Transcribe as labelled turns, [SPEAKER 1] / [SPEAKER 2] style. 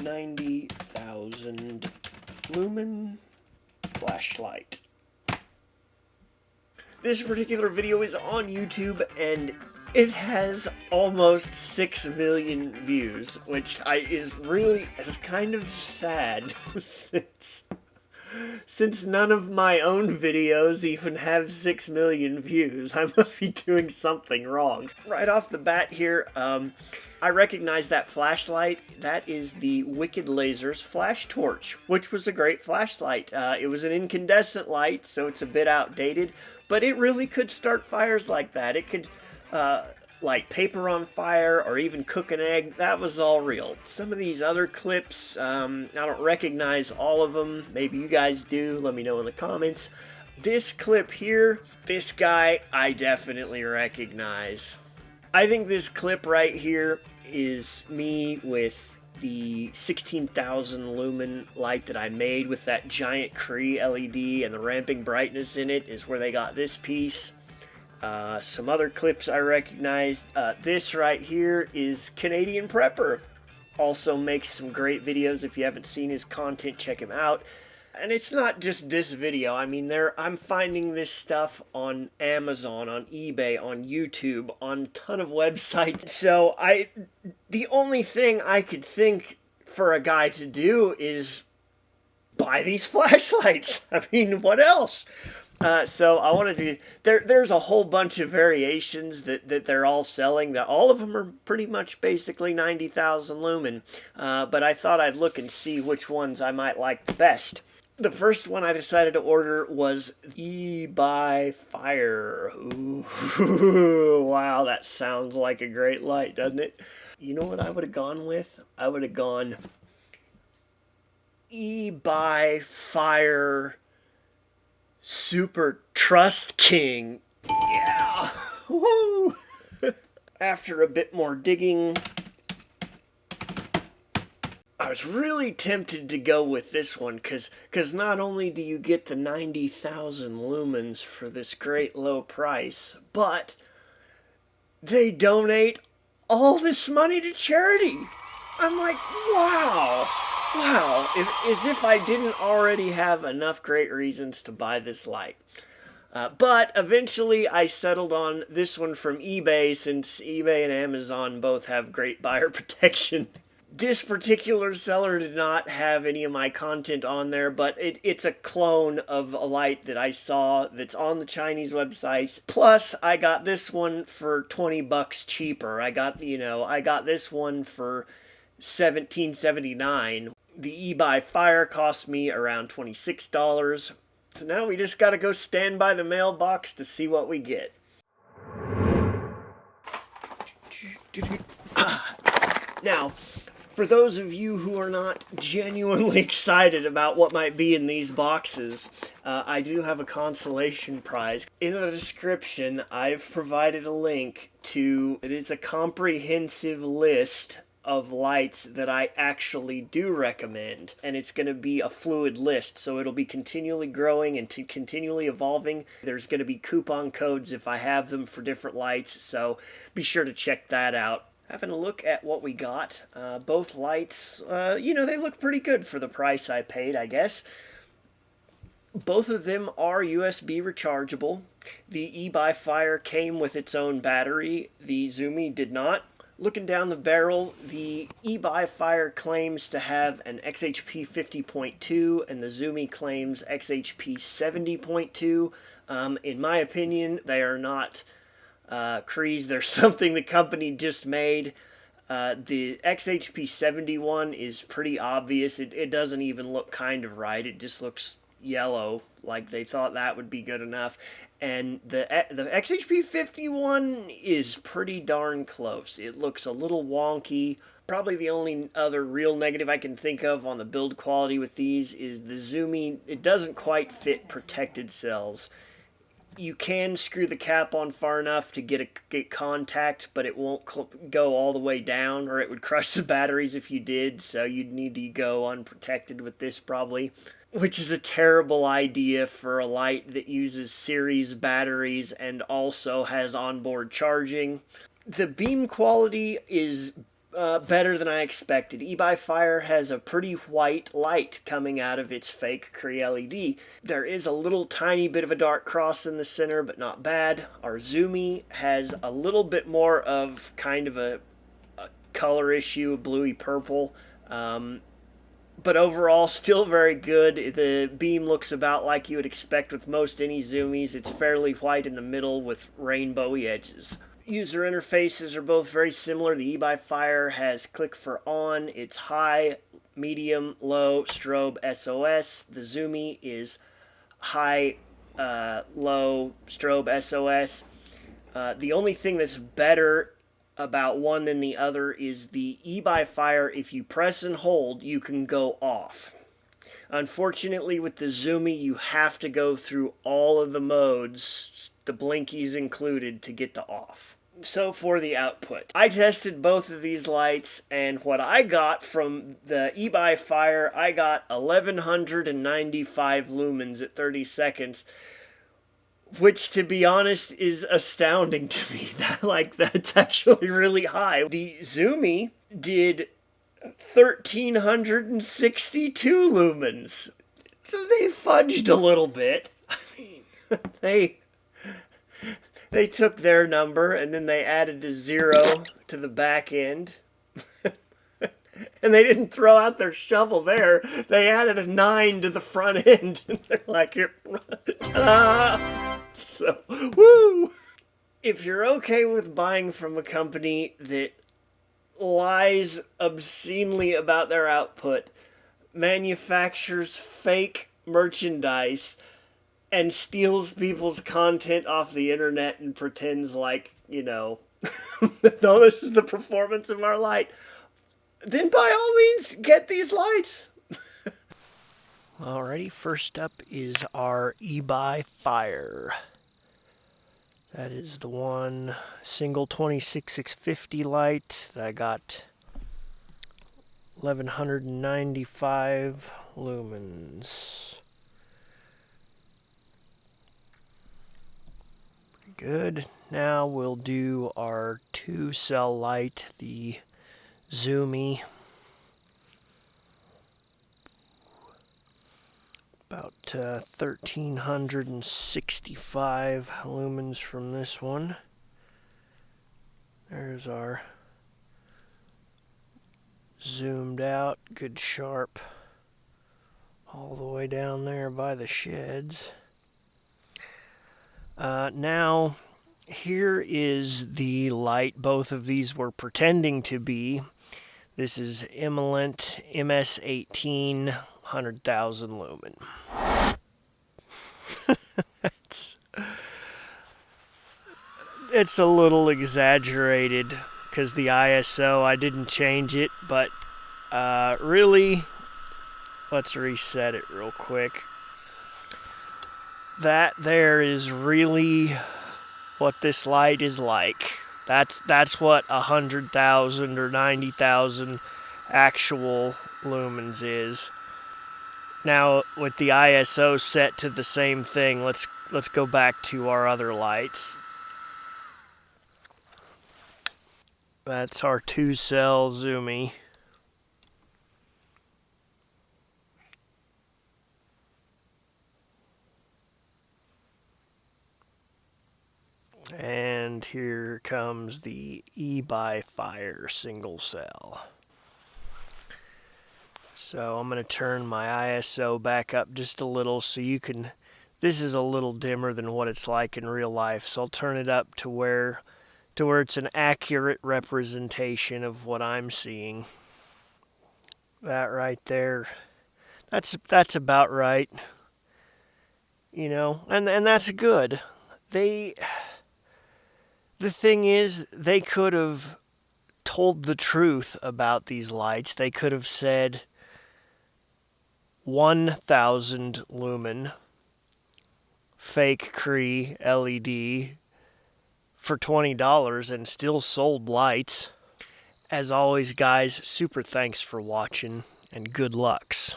[SPEAKER 1] 90,000 lumen flashlight. This particular video is on YouTube and it has almost 6 million views, which is kind of sad since none of my own videos even have 6 million views. I must be doing something wrong. Right off the bat here, I recognize that flashlight. That is the Wicked Lasers flash torch, which was a great flashlight. It was an incandescent light, so it's a bit outdated, but it really could start fires like that. It could light paper on fire or even cook an egg. That was all real. Some of these other clips, I don't recognize all of them. Maybe you guys do. Let me know in the comments. This clip here, this guy, I definitely recognize. I think this clip right here is me with the 16,000 lumen light that I made with that giant Cree LED and the ramping brightness in it is where they got this piece. Some other clips I recognized. This right here is Canadian Prepper. Also makes some great videos. If you haven't seen his content, check him out. And it's not just this video. I mean, I'm finding this stuff on Amazon, on eBay, on YouTube, on a ton of websites. So the only thing I could think for a guy to do is buy these flashlights. I mean, what else? So I wanted to, there's a whole bunch of variations that they're all selling, that all of them are pretty much basically 90,000 lumen, but I thought I'd look and see which ones I might like the best. The first one I decided to order was ebuyfire. Ooh, wow, that sounds like a great light, doesn't it? You know what I would have gone with? I would have gone ebuyfire Super Trust King. Yeah! Woo! After a bit more digging, I was really tempted to go with this one because not only do you get the 90,000 lumens for this great low price, but they donate all this money to charity. I'm like, wow. Wow, as if I didn't already have enough great reasons to buy this light. But eventually I settled on this one from eBay, since eBay and Amazon both have great buyer protection. This particular seller did not have any of my content on there, but it's a clone of a light that I saw that's on the Chinese websites. Plus, I got this one for 20 bucks cheaper. I got this one for $17.79. The ebuyfire cost me around $26. So now we just gotta go stand by the mailbox to see what we get. Now, for those of you who are not genuinely excited about what might be in these boxes, I do have a consolation prize. In the description, I've provided a link to, it is a comprehensive list of lights that I actually do recommend, and it's going to be a fluid list, so it'll be continually growing and continually evolving. There's going to be coupon codes if I have them for different lights, so be sure to check that out. Having a look at what we got, both lights, they look pretty good for the price I paid, I guess. Both of them are USB rechargeable. The ebuyfire came with its own battery. The Zoomy did not. Looking down the barrel, the ebuyfire claims to have an XHP 50.2 and the Zoomy claims XHP 70.2. In my opinion, they are not Crees. They're something the company just made. The XHP 71 is pretty obvious. It doesn't even look kind of right. It just looks yellow, like they thought that would be good enough. And the XHP 51 is pretty darn close. It looks a little wonky. Probably the only other real negative I can think of on the build quality with these is the Zoomy. It doesn't quite fit protected cells. You can screw the cap on far enough to get contact, but it won't go all the way down, or it would crush the batteries if you did, so you'd need to go unprotected with this probably. Which is a terrible idea for a light that uses series batteries and also has onboard charging. The beam quality is better than I expected. ebuyfire has a pretty white light coming out of its fake Cree LED. There is a little tiny bit of a dark cross in the center, but not bad. Our zoomy has a little bit more of kind of a color issue, bluey purple. But overall, still very good. The beam looks about like you would expect with most any zoomies. It's fairly white in the middle with rainbowy edges. User interfaces are both very similar. The ebuyfire has click for on. It's high, medium, low, strobe, SOS. The zoomy is high, low, strobe, SOS. The only thing that's better about one than the other is the ebuyfire. If you press and hold, you can go off. Unfortunately, with the zoomy, you have to go through all of the modes, the blinkies included, to get to off. So for the output, I tested both of these lights, and what I got from the ebuyfire, I got 1195 lumens at 30 seconds, which, to be honest, is astounding to me. That's actually really high. The zoomy did 1362 lumens. So they fudged a little bit. I mean, they took their number and then they added a 0 to the back end. And they didn't throw out their shovel there. They added a 9 to the front end. And they're like, so, woo! If you're okay with buying from a company that lies obscenely about their output, manufactures fake merchandise, and steals people's content off the internet and pretends like, no, this is the performance of our light, then by all means, get these lights. Alrighty, first up is our ebuyfire. That is the one single 26650 light that I got 1195 lumens. Pretty good. Now we'll do our 2-cell light, the zoomy. About 1365 lumens from this one. There's our zoomed out, good sharp, all the way down there by the sheds. Now, here is the light both of these were pretending to be. This is Eminent MS18 100,000 lumen. It's a little exaggerated because the ISO, I didn't change it, but really, let's reset it real quick. That there is really what this light is like. That's what 100,000 or 90,000 actual lumens is. Now with the ISO set to the same thing, let's go back to our other lights. That's our 2-cell zoomy. And here comes the ebuyfire single cell. So I'm going to turn my ISO back up just a little so you can, this is a little dimmer than what it's like in real life, so I'll turn it up to where it's an accurate representation of what I'm seeing. That right there, that's about right. And that's good. The thing is, they could have told the truth about these lights. They could have said 1,000 lumen fake Cree LED for $20 and still sold lights. As always, guys, super thanks for watching and good lucks.